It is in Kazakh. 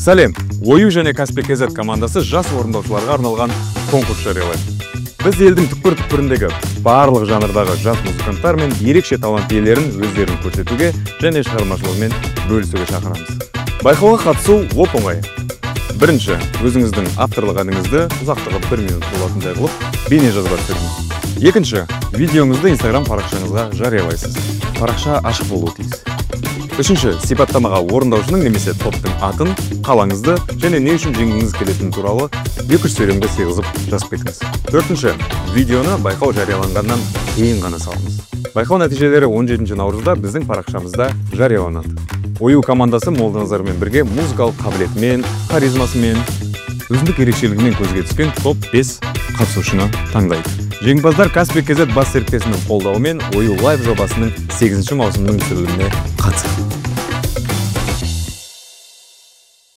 Сәлем, Ою және Каспий KZ командасы жас орындаушыларға арналған конкурс жариялайды. Біз елдің түкпір-түкпіріндегі барлық жанрдағы жас музыканттар мен ерекше талант иелерін өздерін көрсетуге және шығармашылығымен бөлісуге шақырамыз. Байқауға қатысу оп-оңай. Бірінші, өзіңіздің авторлық әніңізді ұзақтығы 1 минут болатындай қылып, бейне жазба түсіріңіз. Екінші, видеоңызды Instagram парақшаңызға жариялайсыз. Парақша ашық болуы тиіс. Үшінші, сипаттамаға орындаушының немесе топтың атын, қалаңызды және не үшін жеңгіңіз келетіні туралы 2-3 сөйлемді сыйғызып жазып кетіңіз. Төртінші, видеоны байқау жарияланғаннан кейін ғана салыңыз. Байқау нәтижелері 17 наурызда біздің парақшамызда жарияланады. Ою командасы молдыңыздармен бірге музыкалық қабілетімен, харизмасымен, өзіндік ерекшелігімен көзге түскен топ 5 қатысушыны таңдайды. Жеңімпаздар Каспий KZ бас серіктесінің қолдауымен Ою лайв жобасының 8 маусымның түсіріліміне қатысады.